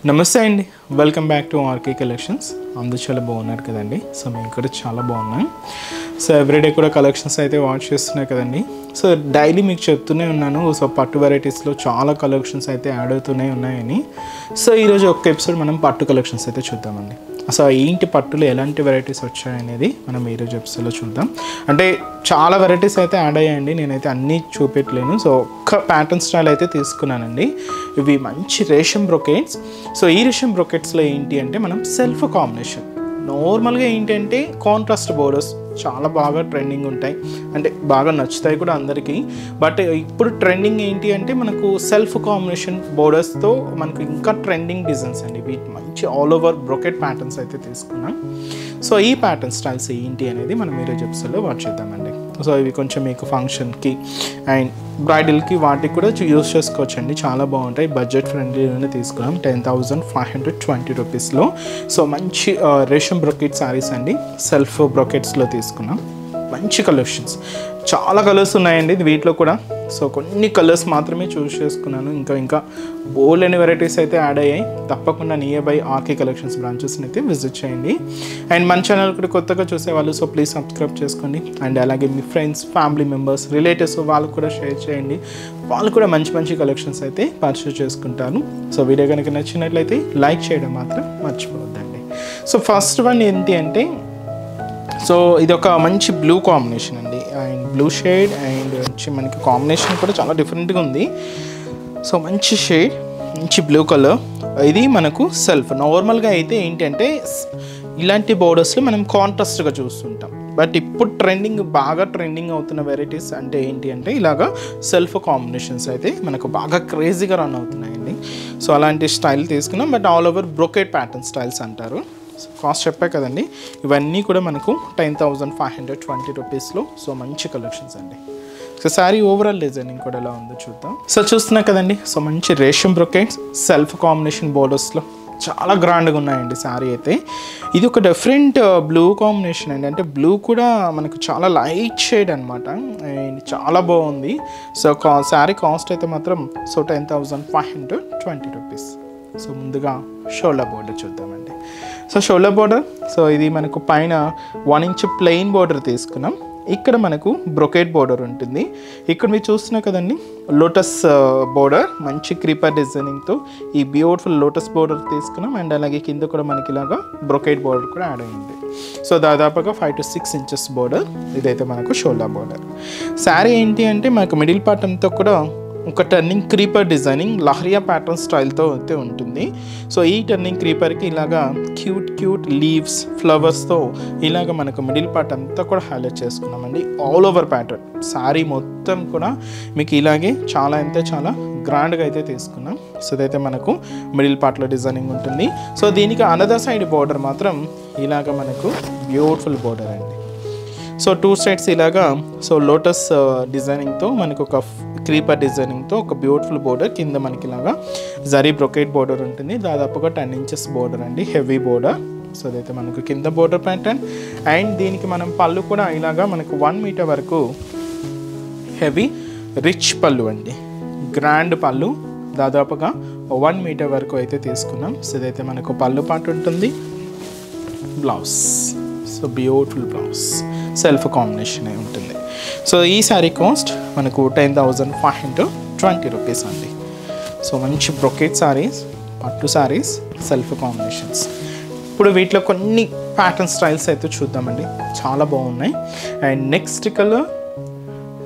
నమస్తే అండి, welcome back to RK collections. అందరూ చాలా బాగున్నారు కదండి. సో మేము కూడా చాలా బాగున్నాం. సో ఎవ్రీడే కూడా కలెక్షన్స్ అయితే వాచ్ చేస్తున్నాయి కదండి. సో డైలీ మీకు చెప్తూనే ఉన్నాను, సో పట్టు వెరైటీస్లో చాలా కలెక్షన్స్ అయితే యాడ్ అవుతూనే ఉన్నాయని. సో ఈరోజు ఒక ఎపిసోడ్ మనం పట్టు కలెక్షన్స్ అయితే చూద్దామండి. అసలు ఏంటి పట్టులో ఎలాంటి వెరైటీస్ వచ్చాయనేది మనం ఈరోజు ఎపిసోడ్లో చూద్దాం. అంటే చాలా వెరైటీస్ అయితే యాడ్ అయ్యాయండి, నేనైతే అన్నీ చూపెట్టలేను. సో ఒక్క ప్యాటర్న్ స్టైల్ అయితే తీసుకున్నానండి. ఇవి మంచి రేషం బ్రొకెట్స్. సో ఈ రేషం బ్రొకెట్స్లో ఏంటి అంటే మనం సెల్ఫ్ కాంబినేషన్. నార్మల్గా ఏంటంటే కాంట్రాస్ట్ బోర్డర్స్ చాలా బాగా ట్రెండింగ్ ఉంటాయి, అంటే బాగా నచ్చుతాయి కూడా అందరికీ. బట్ ఇప్పుడు ట్రెండింగ్ ఏంటి అంటే మనకు సెల్ఫ్ కాంబినేషన్ బోర్డర్స్తో మనకు ఇంకా ట్రెండింగ్ డిజైన్స్ అండి. వీటి మంచి ఆల్ ఓవర్ బ్రొకెట్ ప్యాటర్న్స్ అయితే తీసుకున్నాం. సో ఈ ప్యాటర్న్ స్టైల్స్ ఏంటి అనేది మనం ఈరోజు ఎపిసోడ్లో వాచ్ చేద్దామండి. సో ఇవి కొంచెం మీకు ఫంక్షన్కి అండ్ బ్రైడల్కి వాటికి కూడా యూజ్ చేసుకోవచ్చండి, చాలా బాగుంటాయి. బడ్జెట్ ఫ్రెండ్లీలోనే తీసుకున్నాం 10,520 రూపీస్లో. సో మంచి రేషం బ్రొకెట్ శారీస్ అండి, సెల్ఫ్ బ్రొకెట్స్లో తీసుకున్నాం. మంచి కలెక్షన్స్, చాలా కలర్స్ ఉన్నాయండి వీటిలో కూడా. సో కొన్ని కలర్స్ మాత్రమే చూస్ చేసుకున్నాను, ఇంకా బోల్డ్ అనే వెరైటీస్ అయితే యాడ్ అయ్యాయి. తప్పకుండా నియర్ బై ఆర్కే కలెక్షన్స్ బ్రాంచెస్ని అయితే విజిట్ చేయండి. అండ్ మన ఛానల్ కూడా కొత్తగా చూసేవాళ్ళు సో ప్లీజ్ సబ్స్క్రైబ్ చేసుకోండి. అండ్ అలాగే మీ ఫ్రెండ్స్, ఫ్యామిలీ మెంబర్స్, రిలేటివ్స్ వాళ్ళకు కూడా షేర్ చేయండి. వాళ్ళు కూడా మంచి మంచి కలెక్షన్స్ అయితే పర్చేస్ చేసుకుంటాను. సో వీడియో కనుక నచ్చినట్లయితే లైక్ చేయడం మాత్రం మర్చిపోవద్దండి. సో ఫస్ట్ వన్ ఏంటి అంటే, సో ఇది ఒక మంచి బ్లూ కాంబినేషన్ అండి, అండ్ బ్లూ షేడ్ అండ్ వచ్చి మనకి కాంబినేషన్ కూడా చాలా డిఫరెంట్గా ఉంది. సో మంచి షేడ్, మంచి బ్లూ కలర్. ఇది మనకు సెల్ఫ్. నార్మల్గా అయితే ఏంటంటే ఇలాంటి బోర్డర్స్లో మనం కాంట్రాస్ట్గా చూస్తుంటాం. బట్ ఇప్పుడు బాగా ట్రెండింగ్ అవుతున్న వెరైటీస్ అంటే ఏంటి అంటే ఇలాగా సెల్ఫ్ కాంబినేషన్స్ అయితే మనకు బాగా క్రేజీగా రన్ అవుతున్నాయండి. సో అలాంటి స్టైల్ తీసుకున్నాం. But all over brocade pattern styles అంటారు. కాస్ట్ చెప్పా కదండి, ఇవన్నీ కూడా మనకు 10,520 రూపీస్లో. సో మంచి కలెక్షన్స్ అండి. సో శారీ ఓవరాల్ డిజైనింగ్ కూడా ఎలా ఉందో చూద్దాం. సో చూస్తున్నా కదండి, సో మంచి రేషం బ్రొకెట్స్ సెల్ఫ్ కాంబినేషన్ బోర్డర్స్లో చాలా గ్రాండ్గా ఉన్నాయండి శారీ అయితే. ఇది ఒక డిఫరెంట్ బ్లూ కాంబినేషన్ అండి, అంటే బ్లూ కూడా మనకు చాలా లైట్ షేడ్ అనమాట, అండ్ చాలా బాగుంది. సో శారీ కాస్ట్ అయితే మాత్రం సో 10,520 రూపీస్. సో ముందుగా షోల్డర్ బోర్డర్ చూద్దామండి. సో షోల్డర్ బోర్డర్, సో ఇది మనకు పైన 1 ఇంచ్ ప్లెయిన్ బోర్డర్ తీసుకున్నాం. ఇక్కడ మనకు బ్రొకెట్ బోర్డర్ ఉంటుంది. ఇక్కడ మీరు చూస్తున్నా కదండి, లోటస్ బోర్డర్ మంచి క్రీపర్ డిజైనింగ్తో ఈ బ్యూటిఫుల్ లోటస్ బోర్డర్ తీసుకున్నాం. అండ్ అలాగే కింద కూడా మనకి ఇలాగా బ్రొకెట్ బోర్డర్ కూడా యాడ్ అయింది. సో దాదాపుగా 5 to 6 ఇంచెస్ బోర్డర్. ఇదైతే మనకు షోల్డర్ బోర్డర్. శారీ ఏంటి అంటే మనకు మిడిల్ పార్ట్ అంతా కూడా ఒక turning creeper designing leheriya pattern స్టైల్తో అయితే ఉంటుంది. సో ఈ టర్నింగ్ క్రీపర్కి ఇలాగా క్యూట్ లీవ్స్, ఫ్లవర్స్తో ఇలాగ మనకు మిడిల్ పార్ట్ అంతా కూడా హైలైట్ చేసుకున్నామండి. ఆల్ ఓవర్ ప్యాటర్న్ శారీ మొత్తం కూడా మీకు ఇలాగే చాలా గ్రాండ్గా అయితే తీసుకున్నాం. సో ఇదైతే మనకు మిడిల్ పార్ట్లో డిజైనింగ్ ఉంటుంది. సో దీనికి అనదర్ సైడ్ బోర్డర్ మాత్రం ఇలాగ మనకు బ్యూటిఫుల్ బోర్డర్ అండి. సో 2 సైడ్స్ ఇలాగా సో లోటస్ డిజైనింగ్తో మనకు ఒక క్రీపర్ డిజైనింగ్తో ఒక బ్యూటిఫుల్ బోర్డర్. కింద మనకి ఇలాగా జరీ బ్రొకెట్ బోర్డర్ ఉంటుంది. దాదాపుగా 10 ఇంచెస్ బోర్డర్ అండి, హెవీ బోర్డర్. సో అదైతే మనకు కింద బోర్డర్ ప్యాటర్న్. అండ్ దీనికి మనం పళ్ళు కూడా ఇలాగా మనకు 1 మీటర్ వరకు హెవీ రిచ్ పళ్ళు అండి, గ్రాండ్ పళ్ళు. దాదాపుగా 1 మీటర్ వరకు అయితే తీసుకున్నాం. సో ఇదైతే మనకు పళ్ళు పాటు ఉంటుంది. Blouse, so beautiful blouse, self combination ఉంటుంది. సో ఈ శారీ కాస్ట్ మనకు 10,520 రూపీస్ అండి. సో మంచి బ్రొకెట్ శారీస్, పట్టు శారీస్, సెల్ఫ్ కాంబినేషన్స్. ఇప్పుడు వీటిలో కొన్ని ప్యాటర్న్ స్టైల్స్ అయితే చూద్దామండి, చాలా బాగున్నాయి. అండ్ నెక్స్ట్ కలర్,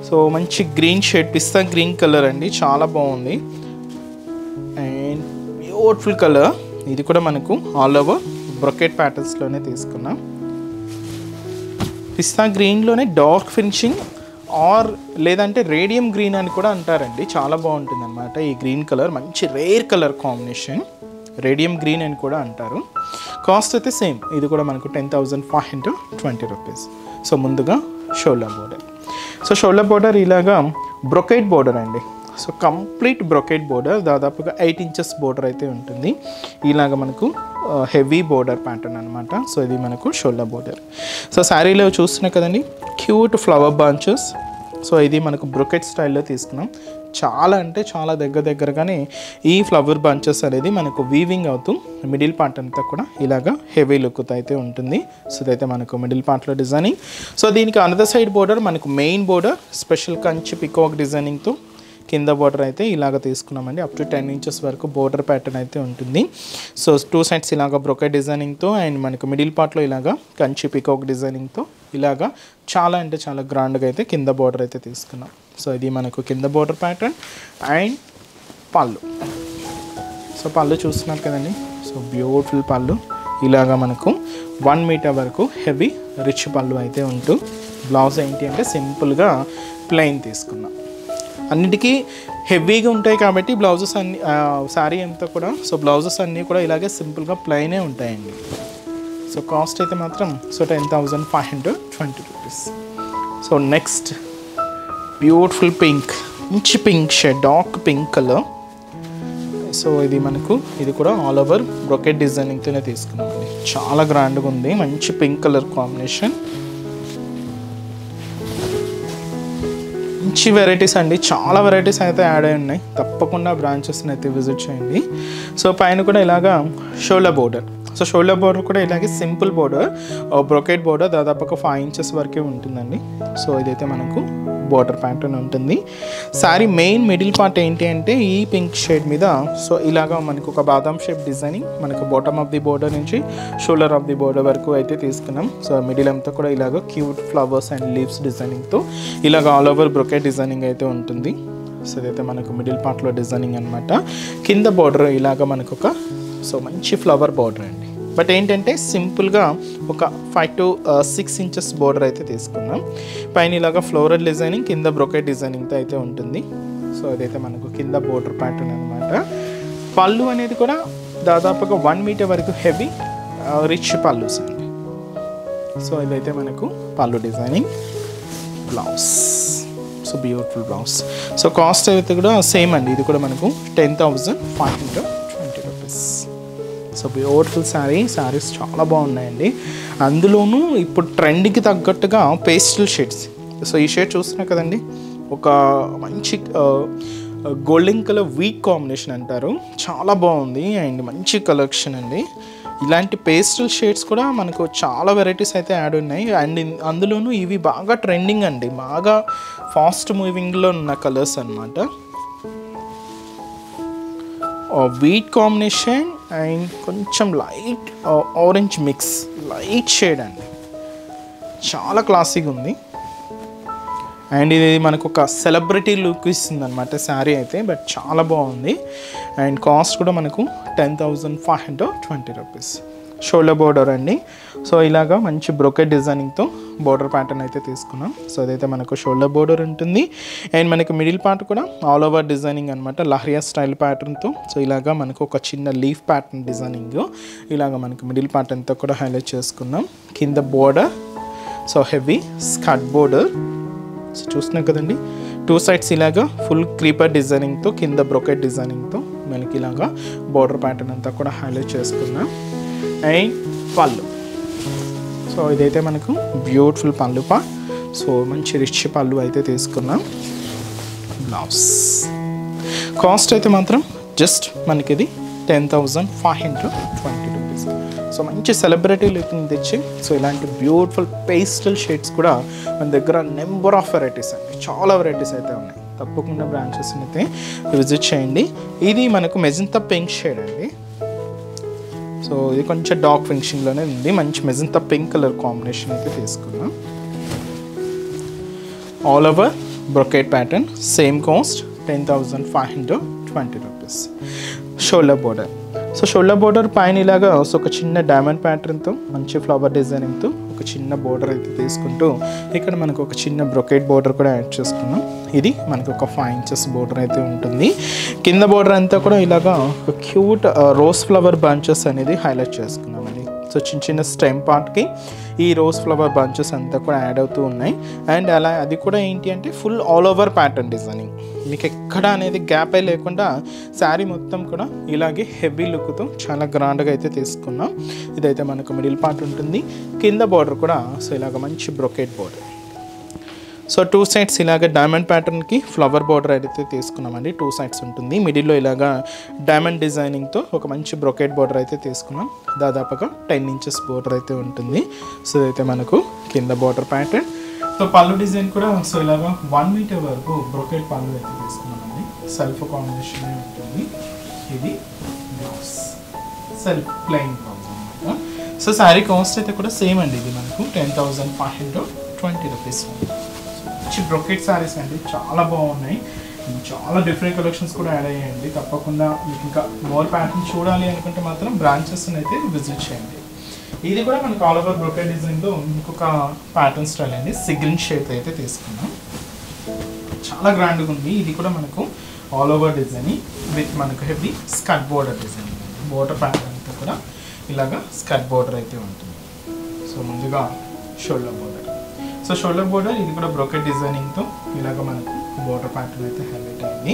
సో మంచి గ్రీన్ షేడ్, పిస్తా గ్రీన్ కలర్ అండి, చాలా బాగుంది. And beautiful colour. ఇది కూడా మనకు ఆల్ ఓవర్ బ్రొకెట్ ప్యాటర్న్స్లోనే తీసుకున్నాం. పిస్తా గ్రీన్లోనే డార్క్ ఫినిషింగ్ ఆర్ లేదంటే రేడియం గ్రీన్ అని కూడా అంటారండి, చాలా బాగుంటుంది అనమాట. ఈ గ్రీన్ కలర్ మంచి rare colour combination, radium green అని కూడా అంటారు. కాస్ట్ అయితే సేమ్, ఇది కూడా మనకు 10,520 రూపీస్. సో ముందుగా shoulder border. So shoulder border ఇలాగా బ్రొకెట్ బోర్డర్ అండి. సో కంప్లీట్ బ్రొకెట్ బోర్డర్, దాదాపుగా 8 ఇంచెస్ బోర్డర్ అయితే ఉంటుంది. ఇలాగ మనకు హెవీ బోర్డర్ ప్యాటర్న్ అనమాట. సో ఇది మనకు షోల్డర్ బోర్డర్. సో శారీలో చూస్తున్నాం కదండి, క్యూట్ ఫ్లవర్ బంచెస్. సో ఇది మనకు బ్రొకెట్ స్టైల్లో తీసుకున్నాం. చాలా అంటే చాలా దగ్గరగానే ఈ ఫ్లవర్ బంచెస్ అనేది మనకు వీవింగ్ అవుతూ మిడిల్ పార్ట్ అంతా కూడా ఇలాగా హెవీ లుక్తో అయితే ఉంటుంది. సో ఇదైతే మనకు మిడిల్ పార్ట్లో డిజైనింగ్. సో దీనికి అనదర్ సైడ్ బోర్డర్ మనకు main border special Kanchi peacock డిజైనింగ్తో కింద బోర్డర్ అయితే ఇలాగ తీసుకున్నామండి. అప్ టు 10 ఇంచెస్ వరకు బోర్డర్ ప్యాటర్న్ అయితే ఉంటుంది. సో 2 సైడ్స్ ఇలాగ బ్రొకెట్ డిజైనింగ్తో అండ్ మనకు మిడిల్ పార్ట్లో ఇలాగ కంచి పికాక్ డిజైనింగ్తో ఇలాగా చాలా అంటే చాలా గ్రాండ్గా అయితే కింద బోర్డర్ అయితే తీసుకున్నాం. సో ఇది మనకు కింద బోర్డర్ ప్యాటర్న్ అండ్ పళ్ళు. సో పళ్ళు చూస్తున్నారు కదండి. సో బ్యూటిఫుల్ పళ్ళు ఇలాగా మనకు 1 మీటర్ వరకు హెవీ రిచ్ పళ్ళు అయితే ఉంటూ బ్లౌజ్ ఏంటి అంటే సింపుల్గా ప్లెయిన్ తీసుకున్నాం. అన్నిటికీ హెవీగా ఉంటాయి కాబట్టి బ్లౌజెస్ అన్ని శారీ అంతా కూడా సో బ్లౌజెస్ అన్నీ కూడా ఇలాగే సింపుల్గా ప్లెయినే ఉంటాయండి. సో కాస్ట్ అయితే మాత్రం so 10,520 rupees. So next beautiful pink, మంచి pink shade, dark pink colour. So ఇది కూడా ఆల్ ఓవర్ బ్రొకెట్ డిజైనింగ్తోనే తీసుకున్నామండి. చాలా గ్రాండ్గా ఉంది, మంచి పింక్ కలర్ కాంబినేషన్. మంచి వెరైటీస్ అండి, చాలా వెరైటీస్ అయితే యాడ్ అయి ఉన్నాయి. తప్పకుండా బ్రాంచెస్ని అయితే విజిట్ చేయండి. సో పైన కూడా ఇలాగా shoulder border. So shoulder border కూడా ఇలాగే సింపుల్ బోర్డర్, బ్రొకెట్ బోర్డర్ దాదాపుగా 5 ఇంచెస్ వరకే ఉంటుందండి. సో ఇదైతే మనకు బోర్డర్ ప్యాటర్న్ ఉంటుంది. శారీ మెయిన్ మిడిల్ పార్ట్ ఏంటి అంటే ఈ పింక్ షేడ్ మీద సో ఇలాగా మనకు ఒక బాదాం షేప్ డిజైనింగ్ మనకు బాటమ్ ఆఫ్ ది బోర్డర్ నుంచి షోల్డర్ ఆఫ్ ది బోర్డర్ వరకు అయితే తీసుకున్నాం. సో మిడిల్ అంతా కూడా ఇలాగ క్యూట్ ఫ్లవర్స్ అండ్ లీవ్స్ డిజైనింగ్తో ఇలాగ ఆల్ ఓవర్ బ్రొకెట్ డిజైనింగ్ అయితే ఉంటుంది. సో ఇదైతే మనకు మిడిల్ పార్ట్లో డిజైనింగ్ అనమాట. కింద బోర్డర్ ఇలాగ మనకు ఒక సో మంచి ఫ్లవర్ బోర్డర్ అండి. బట్ ఏంటంటే సింపుల్గా ఒక 5 to 6 ఇంచెస్ బోర్డర్ అయితే తీసుకున్నాం. పైన ఇలాగా ఫ్లోరల్ డిజైనింగ్, కింద బ్రొకెట్ డిజైనింగ్తో అయితే ఉంటుంది. సో ఇదైతే మనకు కింద బోర్డర్ ప్యాటర్న్ అనమాట. పళ్ళు అనేది కూడా దాదాపుగా 1 మీటర్ వరకు హెవీ రిచ్ పళ్ళుస్ అండి. సో ఇదైతే మనకు పళ్ళు designing. Blouse so beautiful blouse. So cost అయితే కూడా సేమ్ అండి. ఇది కూడా మనకు 10,520 రూపీస్. సో బ్యూటిఫుల్ శారీస్ చాలా బాగున్నాయండి. అందులోనూ ఇప్పుడు ట్రెండ్కి తగ్గట్టుగా పేస్టల్ షేడ్స్. సో ఈ షేడ్ చూస్తున్నా కదండి, ఒక మంచి గోల్డెన్ కలర్ వీట్ కాంబినేషన్ అంటారు, చాలా బాగుంది అండ్ మంచి కలెక్షన్ అండి. ఇలాంటి పేస్టల్ షేడ్స్ కూడా మనకు చాలా వెరైటీస్ అయితే యాడ్ ఉన్నాయి. అండ్ అందులోనూ ఇవి బాగా ట్రెండింగ్ అండి, బాగా ఫాస్ట్ మూవింగ్లో ఉన్న కలర్స్ అన్నమాట. వీట్ కాంబినేషన్ అండ్ కొంచెం light orange mix, light shade అండి, చాలా క్లాసీగా ఉంది. అండ్ ఇది మనకు ఒక సెలబ్రిటీ లుక్ ఇస్తుంది అనమాట శారీ అయితే. బట్ చాలా బాగుంది అండ్ కాస్ట్ కూడా మనకు 10,520 రూపీస్. షోల్డర్ బోర్డర్ అండి. సో ఇలాగా మంచి బ్రొకెట్ డిజైనింగ్తో బోర్డర్ ప్యాటర్న్ అయితే తీసుకున్నాం. సో అదైతే మనకు షోల్డర్ బోర్డర్ ఉంటుంది. అండ్ మనకి మిడిల్ పార్ట్ కూడా ఆల్ ఓవర్ డిజైనింగ్ అనమాట, లహరియా స్టైల్ ప్యాటర్న్తో. సో ఇలాగా మనకు ఒక చిన్న లీఫ్ ప్యాటర్న్ డిజైనింగ్ ఇలాగ మనకు మిడిల్ పార్ట్ అంతా కూడా హైలైట్ చేసుకున్నాం. కింద border so heavy skirt border. So చూస్తున్నాం కదండి, 2 సైడ్స్ ఇలాగా ఫుల్ క్రీపర్ డిజైనింగ్తో, కింద బ్రొకెట్ డిజైనింగ్తో మనకి ఇలాగా బోర్డర్ ప్యాటర్న్ అంతా కూడా హైలైట్ చేసుకున్నాం. అండ్ పళ్ళు. సో ఇదైతే మనకు బ్యూటిఫుల్ పళ్ళు సో మంచి రిచ్ పళ్ళు అయితే తీసుకున్నాం. బ్లౌజ్ కాస్ట్ అయితే మాత్రం జస్ట్ మనకి ఇది 10,520 రూపీస్. సో మంచి సెలబ్రిటీ లుక్ని తెచ్చి సో ఇలాంటి బ్యూటిఫుల్ పేస్టల్ షేడ్స్ కూడా మన దగ్గర నెంబర్ ఆఫ్ వెరైటీస్ అండి, చాలా వెరైటీస్ అయితే ఉన్నాయి. తప్పకుండా బ్రాంచెస్ని అయితే విజిట్ చేయండి. ఇది మనకు మెజంతా పింక్ షేడ్ అండి. సో ఇది కొంచెం డార్క్ ఫినిషింగ్లోనే ఉంది, మంచి మెజంతా పింక్ కలర్ కాంబినేషన్ అయితే తీసుకున్నాం. All over brocade pattern, same cost 10,520 rupees. Shoulder border. So shoulder border పైన ఇలాగా ఒక చిన్న డైమండ్ ప్యాటర్న్తో మంచి ఫ్లవర్ డిజైనింగ్తో ఒక చిన్న బోర్డర్ అయితే తీసుకుంటూ ఇక్కడ మనకు ఒక చిన్న బ్రొకెట్ బోర్డర్ కూడా యాడ్ చేసుకున్నాం. ఇది మనకు ఒక 5 ఇంచెస్ బోర్డర్ అయితే ఉంటుంది. కింద బోర్డర్ అంతా కూడా ఇలాగా ఒక క్యూట్ రోజ్ ఫ్లవర్ బంచెస్ అనేది హైలైట్ చేసుకున్నామండి. సో చిన్న చిన్న స్టెమ్ పార్ట్కి ఈ రోజ్ ఫ్లవర్ బంచెస్ అంతా కూడా యాడ్ అవుతూ ఉన్నాయి. అండ్ అలా అది కూడా ఏంటి అంటే full all over pattern designing, మీకు ఎక్కడ అనేది గ్యాప్ అయి లేకుండా శారీ మొత్తం కూడా ఇలాగే హెవీ లుక్తో చాలా గ్రాండ్గా అయితే తీసుకున్నాం. ఇదైతే మనకు మిడిల్ పార్ట్ ఉంటుంది. కింద బార్డర్ కూడా సో ఇలాగ మంచి బ్రొకెట్ బార్డర్. సో 2 సైడ్స్ ఇలాగ డైమండ్ ప్యాటర్న్కి ఫ్లవర్ బార్డర్ అయితే తీసుకున్నామండి. 2 సైడ్స్ ఉంటుంది. మిడిల్లో ఇలాగా డైమండ్ డిజైనింగ్తో ఒక మంచి బ్రొకెట్ బార్డర్ అయితే తీసుకున్నాం. దాదాపుగా 10 ఇంచెస్ బార్డర్ అయితే ఉంటుంది. సో ఇదైతే మనకు కింద బార్డర్ ప్యాటర్న్. సో పళ్ళు డిజైన్ కూడా సో ఇలాగా 1 మీటర్ వరకు బ్రొకెట్ పళ్ళు అయితే తీసుకున్నామండి. సెల్ఫ్ కాంబినేషన్ ఉంటుంది. ఇది బ్లౌజ్ సెల్ఫ్ ప్లెయిన్ బ్లౌజ్ అనమాట. సో శారీ కాస్ట్ అయితే కూడా సేమ్ అండి. ఇది మనకు 10,520 రూపీస్. మంచి బ్రొకెట్ శారీస్ అండి, చాలా బాగున్నాయి. చాలా డిఫరెంట్ కలెక్షన్స్ కూడా యాడ్ అయ్యాయండి. తప్పకుండా మీకు ఇంకా మోర్ ప్యాటర్న్ చూడాలి అనుకుంటే మాత్రం బ్రాంచెస్ని అయితే విజిట్ చేయండి. ఇది కూడా మనకు ఆల్ ఓవర్ బ్రొకెట్ డిజైన్లో ఇంకొక ప్యాటర్న్ స్టైల్ అండి. సిగ్రిన్ షేప్ అయితే తీసుకున్నాం. చాలా గ్రాండ్గా ఉంది. ఇది కూడా మనకు ఆల్ ఓవర్ డిజైన్ విత్ మనకు heavy skirt border design. Border pattern అంతా కూడా ఇలాగా స్కర్ట్ బోర్డర్ అయితే ఉంటుంది. సో ముందుగా shoulder border. So shoulder border ఇది కూడా బ్రోకెట్ డిజైనింగ్తో ఇలాగ మనకు బోర్డర్ ప్యాటర్న్ అయితే హైలైట్ అయింది.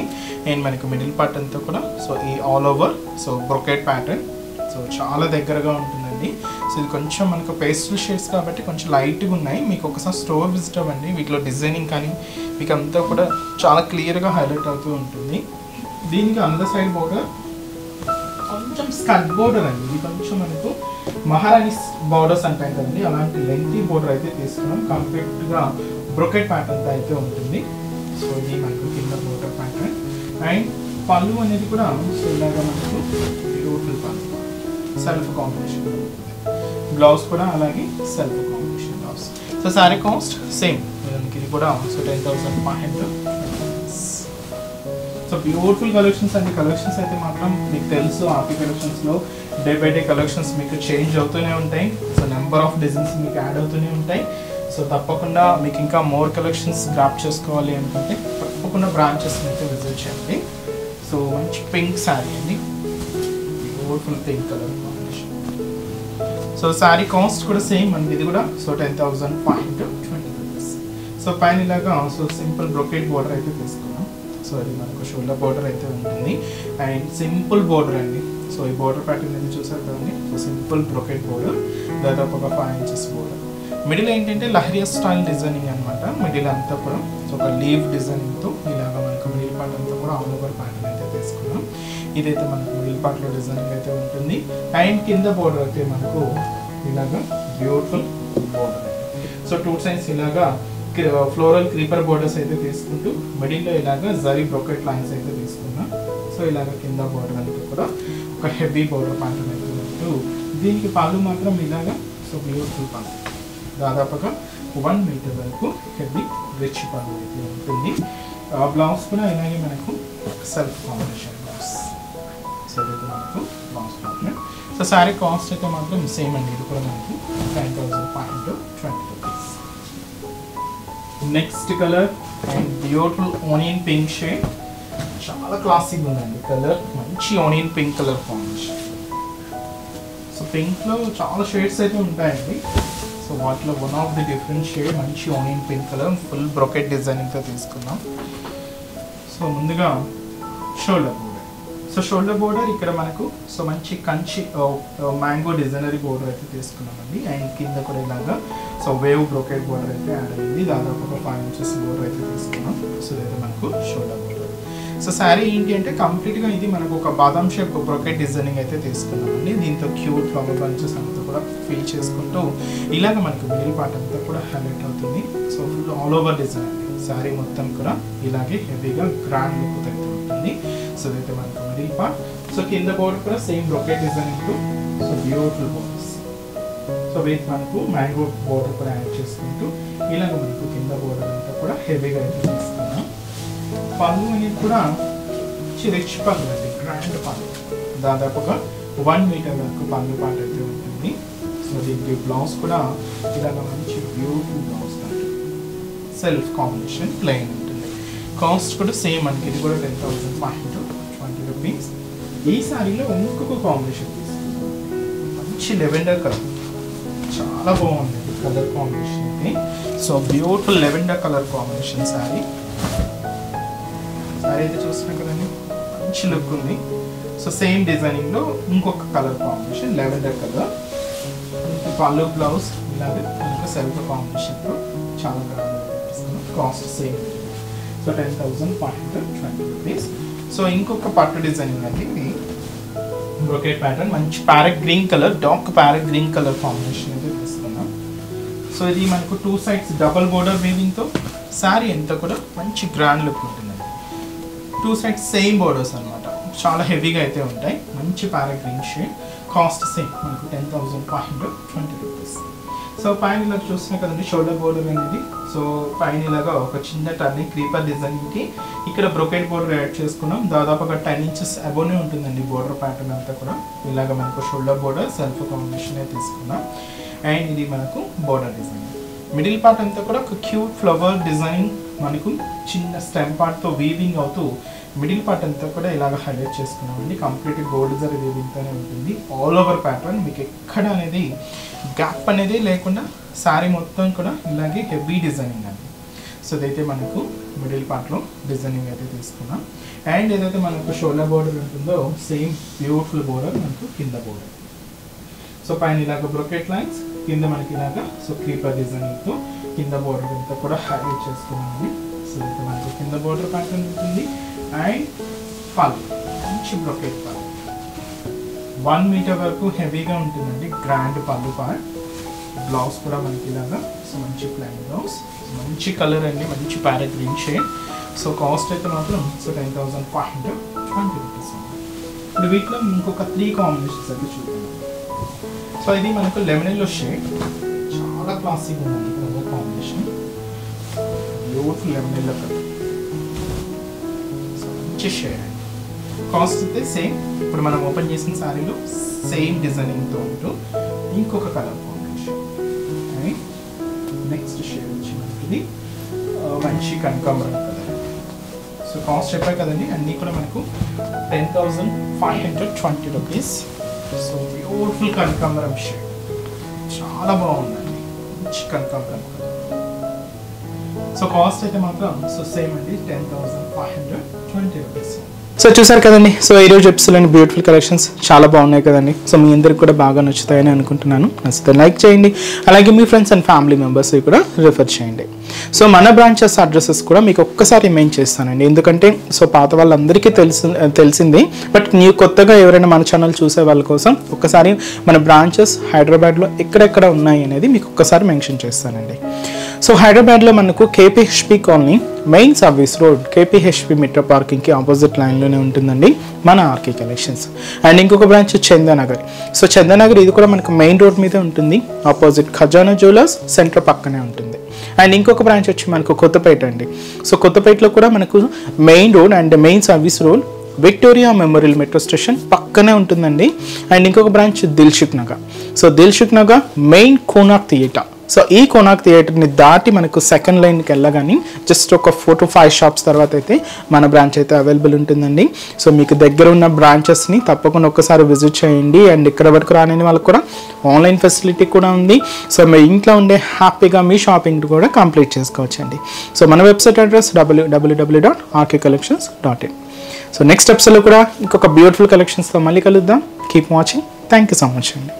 అండ్ మనకు మిడిల్ పార్ట్ అంతా కూడా సో ఈ all over so brocade pattern. So చాలా దగ్గరగా ఉంటుందండి. సో ఇది కొంచెం మనకు పేస్టల్ షేడ్స్ కాబట్టి కొంచెం లైట్గా ఉన్నాయి. మీకు ఒకసారి స్టోర్ విజిట్ అవ్వండి. వీటిలో డిజైనింగ్ కానీ మీకు అంతా కూడా చాలా క్లియర్గా హైలైట్ అవుతూ ఉంటుంది. దీనికి అందర్ సైడ్ బోర్డర్ కొంచెం స్కర్ట్ బోర్డర్ అండి. ఇది కొంచెం మనకు మహారాణి బోర్డర్స్ అంటాయి కదండి, అలాంటి లెంతీ బోర్డర్ అయితే తీసుకున్నాం. కంప్లీట్గా బ్రొకెట్ ప్యాటర్న్ అయితే ఉంటుంది. సో ఇది మనకు కింద బోర్డర్ ప్యాటర్న్. అండ్ పళ్ళు అనేది కూడా సో ఇలాగా మనకు బ్యూటిఫుల్ పళ్ళు సెల్ఫ్ కాంబినేషన్. బ్లౌజ్ కూడా అలాగే self combination blouse. So sari cost same. ఇది కూడా సో 10,500. సో బ్యూటిఫుల్ కలెక్షన్స్ అండి. కలెక్షన్స్ అయితే మాత్రం మీకు తెలుసు ఆర్పీ కలెక్షన్స్లో డే బై డే కలెక్షన్స్ మీకు చేంజ్ అవుతూనే ఉంటాయి. సో నెంబర్ ఆఫ్ డిజైన్స్ మీకు యాడ్ అవుతూనే ఉంటాయి. సో తప్పకుండా మీకు ఇంకా మోర్ కలెక్షన్స్ గ్రాప్ చేసుకోవాలి అనుకుంటే తప్పకుండా బ్రాంచెస్ని అయితే విజిట్ చేయండి. సో మంచి పింక్ శారీ అండి, beautiful pink colour combination. So sari cost కూడా సేమ్ అండి. ఇది కూడా సో 10,520 రూపీస్. సో పైన ఇలాగా సో సింపుల్ బ్రొకెట్ బోర్డర్ అయితే తీసుకున్నాం. సో అది మనకు షోల్డర్ బోర్డర్ అయితే ఉంటుంది. అండ్ సింపుల్ బోర్డర్ అండి. సో ఈ బోర్డర్ ప్యాటర్న్ అనేది చూసారు కదండి. సో సింపుల్ బ్రొకెట్ బోర్డర్, దాదాపు ఒక 5 ఇంచెస్ బోర్డర్. మిడిల్ ఏంటంటే లహరియా స్టైల్ డిజైనింగ్ అనమాట. మిడిల్ అంతా కూడా సో ఒక లీవ్ డిజైనింగ్తో ఇలాగా మనకు మిడిల్ పార్ట్ అంతా కూడా ఆల్ ఓవర్ ప్యాటర్న్ అయితే తీసుకున్నాం. ఇదైతే మనకు మిడిల్ పార్ట్లో డిజైనింగ్ అయితే ఉంటుంది. అండ్ కింద బోర్డర్ అయితే మనకు ఇలాగా బ్యూటిఫుల్ బోర్డర్. సో 2 సైడ్స్ ఇలాగా ఫ్లోరల్ క్రీపర్ బోర్డర్స్ అయితే తీసుకుంటూ మిడిల్లో ఇలాగా జరీ బ్రొకెట్ లైన్స్ అయితే తీసుకున్నాం. సో ఇలాగ కింద బోర్డర్ అంతా కూడా ఒక హెవీ బోర్డర్ ప్యాటర్న్ అయితే ఉంటూ దీనికి పళ్ళు మాత్రం ఇలాగా సో బ్యూటిఫుల్ పళ్ళు, దాదాపుగా 1 మీటర్ వరకు హెవీ రిచ్ పళ్ళు అయితే ఉంటుంది. బ్లౌజ్ కూడా ఇలాగే మనకు సెల్ఫ్ కాంబినేషన్ బ్లౌజ్. సో ఇది మనకు blouse pattern. So sari cost అయితే మాత్రం సేమ్ అండి. ఇది కూడా మనకు 10,520 rupees. Next colour and beautiful onion pink shade. చాలా క్లాసిక్ ఉందండి కలర్. మంచి onion pink colour combination. So పింక్లో చాలా షేడ్స్ అయితే ఉంటాయండి. సో వాటిలో one of the different shade మంచి onion pink colour full brocade డిజైనింగ్తో తీసుకున్నాం. సో ముందుగా shoulder border. So shoulder border ఇక్కడ మనకు సో మంచి కంచి మ్యాంగో డిజైనరీ బోర్డర్ అయితే తీసుకున్నామండి. అండ్ కింద కూడా ఇలాగా సో వేవ్ బ్రొకెట్ బోర్డర్ అయితే యాడ్ అయ్యింది. దాదాపు ఒక 5 ఇంచెస్ బోర్డర్ అయితే తీసుకున్నాం. సో ఇది మనకు షోల్డర్ బోర్డర్. సో శారీ ఏంటి అంటే కంప్లీట్గా ఇది మనకు ఒక బాదం షేప్ బ్రొకెట్ డిజైనింగ్ అయితే తీసుకున్నామండి. దీంతో క్యూట్ ఫ్లవర్ బంచెస్ అంతా కూడా ఫిల్ చేసుకుంటూ ఇలాగ మనకు మిడిల్ పార్ట్ అంతా కూడా హైలైట్ అవుతుంది. So full all over design అండి. శారీ మొత్తం కూడా ఇలాగే హెవీగా గ్రాండ్ లుక్ అయితే ఉంటుంది. సో ఇదైతే మనకు మిడిల్ పార్ట్. సో కింద బోర్డర్ కూడా same brocade designing. So beautiful borders. So వీటి మనకు మ్యాంగో బోర్డర్ కూడా యాడ్ చేసుకుంటూ ఇలాగ మనకు కింద బోర్డర్ అంతా కూడా హెవీగా అయితే తీసుకున్నాం. పళ్ళు అనేది కూడా రిచ్ పళ్ళు అండి, గ్రాండ్ పళ్ళు. దాదాపుగా 1 మీటర్ వరకు పళ్ళు పాట అయితే ఉంటుంది. సో దీనికి బ్లౌజ్ కూడా ఇలాగ మంచి బ్యూటిఫుల్ బ్లౌజ్ ఉంటుంది. సెల్ఫ్ కాంబినేషన్ ప్లెయిన్ ఉంటుంది. కాస్ట్ కూడా సేమ్ అండి. ఇది కూడా 10,520 రూపీస్. ఈ సారీలో ఇంకొక కాంబినేషన్ తీసుకుంటాం. మంచి లెవెండర్ కలర్, చాలా బాగుంది కలర్ కాంబినేషన్ అయితే. So beautiful lavender colour combination sari. Sari అయితే చూస్తున్నాం కదండి, మంచి లుక్ ఉంది. సో సేమ్ డిజైనింగ్లో ఇంకొక కలర్ కాంబినేషన్ లెవెండర్ కలర్. పళ్ళు బ్లౌజ్ ఇలాగే మనకు సెల్ఫ్ కాంబినేషన్లో చాలా గ్రాండ్గా తీసుకున్నాం. Cost same. So 10,520 rupees. So ఇంకొక పట్టు డిజైనింగ్ అండి, ఇది బ్రొకేట్ ప్యాటర్న్, మంచి parrot green colour, dark parrot green colour combination అయితే తీసుకున్నాం. సో ఇది మనకు 2 sides డబల్ బోర్డర్ వీవింగ్తో శారీ అంతా కూడా మంచి గ్రాండ్ లుక్ ఉంటుందండి. 2 sides సేమ్ బోర్డర్స్ అనమాట, చాలా హెవీగా అయితే ఉంటాయి. మంచి parrot green shade, cost same మనకు 10,520 రూపీస్. సో పైన ఇలా చూస్తున్నాయి కదండి షోల్డర్ బోర్డర్ అనేది. సో పైన ఇలాగా ఒక చిన్న టర్నింగ్ క్రీపర్ డిజైన్కి ఇక్కడ బ్రొకేట్ బోర్డర్ యాడ్ చేసుకున్నాం. దాదాపుగా 10 inches అబోనే ఉంటుందండి బోర్డర్ ప్యాటర్న్ అంతా కూడా. ఇలాగ మనకు షోల్డర్ బోర్డర్ సెల్ఫ్ కాంబినేషన్ తీసుకున్నాం. అండ్ ఇది మనకు బోర్డర్ డిజైన్. మిడిల్ పార్ట్ అంతా కూడా ఒక క్యూట్ ఫ్లవర్ డిజైన్, మనకు చిన్న స్టెమ్ పార్ట్తో వీవింగ్ అవుతూ మిడిల్ పార్ట్ అంతా కూడా ఇలాగ హైలైట్ చేసుకున్నామండి. కంప్లీట్ గోల్డ్ జరీ వీవింగ్తోనే ఉంటుంది. ఆల్ ఓవర్ ప్యాటర్న్, మీకు ఎక్కడ అనేది గ్యాప్ అనేది లేకుండా శారీ మొత్తం కూడా ఇలాగే హెవీ డిజైనింగ్ అండి. సో ఇదైతే మనకు మిడిల్ పార్ట్లో డిజైనింగ్ అయితే తీసుకున్నాం. అండ్ ఏదైతే మనకు షోల్డర్ బోర్డర్ ఉంటుందో సేమ్ బ్యూటిఫుల్ బోర్డర్ మనకు కింద బోర్డర్. సో పైన ఇలాగ బ్రొకెట్ లైన్స్, కింద మనకి ఇలాగా సో క్రీపర్ డిజైనింగ్తో కింద బోర్డర్ అంతా కూడా హైలైట్ చేసుకున్నామండి. సో అయితే మనకు కింద బోర్డర్ ప్యాటర్న్ ఉంటుంది. అండ్ పళ్ళు, మంచి బ్రొకెట్ పళ్ళు, 1 మీటర్ వరకు హెవీగా ఉంటుందండి, గ్రాండ్ పళ్ళు పార్ట్. బ్లౌజ్ కూడా మనకి ఇలాగా సో మంచి ప్లెయిన్ బ్లౌజ్, మంచి కలర్ అండి, మంచి parrot green shade. So cost అయితే మాత్రం సో 10,520 రూపీస్. ఇప్పుడు వీటిలో ఇంకొక 3 కాంబినేషన్స్ అయితే చూద్దాం. సో ఇది మనకు లెమన్ ఎల్లో షేడ్, చాలా క్లాసిక్ ఉందండి colour combination, beautiful lemon yellow colour, మంచి షేడ్ అండి. కాస్ట్ అయితే సేమ్, ఇప్పుడు మనం ఓపెన్ చేసిన శారీలో సేమ్ డిజైనింగ్తో ఉంటూ ఇంకొక colour combination. And next shade వచ్చి మనకి మంచి కనకాంబరం కలర్. సో కాస్ట్ చెప్పాయి కదండి, అన్నీ కూడా మనకు 10,520 రూపీస్. సో బ్యూటిఫుల్ కనకాంబరం షేడ్, చాలా బాగుందండి, మంచి కనకాంబరం కలర్. సో కాస్ట్ అయితే మాత్రం సో సేమ్ అండి 10,520 రూపీస్. సో చూసారు కదండి, సో ఈరోజు ఎపిసోడ్లోని బ్యూటిఫుల్ కలెక్షన్స్ చాలా బాగున్నాయి కదండి. సో మీ అందరికి కూడా బాగా నచ్చుతాయని అనుకుంటున్నాను. నచ్చితే లైక్ చేయండి, అలాగే మీ ఫ్రెండ్స్ అండ్ ఫ్యామిలీ మెంబర్స్ కూడా రిఫర్ చేయండి. సో మన బ్రాంచెస్ అడ్రసెస్ కూడా మీకు ఒక్కసారి మెయిన్ చేస్తానండి, ఎందుకంటే సో పాత వాళ్ళందరికీ తెలిసింది, బట్ కొత్తగా ఎవరైనా మన ఛానల్ చూసే వాళ్ళ కోసం ఒక్కసారి మన బ్రాంచెస్ హైదరాబాద్లో ఎక్కడెక్కడ ఉన్నాయి అనేది మీకు ఒక్కసారి మెన్షన్ చేస్తానండి. సో హైదరాబాద్లో మనకు KPHB colony main service road KPHB metro పార్కింగ్కి ఆపోజిట్ లైన్లోనే ఉంటుందండి మన ఆర్కే కలెక్షన్స్. అండ్ ఇంకొక బ్రాంచ్ చందానగర్. సో చందానగర్ ఇది కూడా మనకు మెయిన్ రోడ్ మీదే ఉంటుంది, ఆపోజిట్ ఖజానా జ్యువెలర్స్ సెంటర్ పక్కనే ఉంటుంది. అండ్ ఇంకొక బ్రాంచ్ వచ్చి మనకు కొత్తపేట అండి. సో కొత్తపేటలో కూడా మనకు main road and main service road Victoria memorial metro station పక్కనే ఉంటుందండి. అండ్ ఇంకొక branch Dilsukh Nagar. So Dilsukh Nagar main Konark theatre. So ఈ కోనార్క్ థియేటర్ని దాటి మనకు సెకండ్ లైన్కి వెళ్ళగానే జస్ట్ ఒక 4 to 5 షాప్స్ తర్వాత అయితే మన బ్రాంచ్ అయితే అవైలబుల్ ఉంటుందండి. సో మీకు దగ్గర ఉన్న బ్రాంచెస్ని తప్పకుండా ఒక్కసారి విజిట్ చేయండి. అండ్ ఇక్కడ వరకు రాని వాళ్ళకి కూడా ఆన్లైన్ ఫెసిలిటీ కూడా ఉంది. సో మీ ఇంట్లో ఉండే హ్యాపీగా మీ షాపింగ్ కూడా కంప్లీట్ చేసుకోవచ్చండి. సో మన website address www.rkcollections.in. So next ఎపిసోడ్లో కూడా ఇంకొక బ్యూటిఫుల్ కలెక్షన్స్తో మళ్ళీ కలుద్దాం. Keep watching. Thank you so much అండి.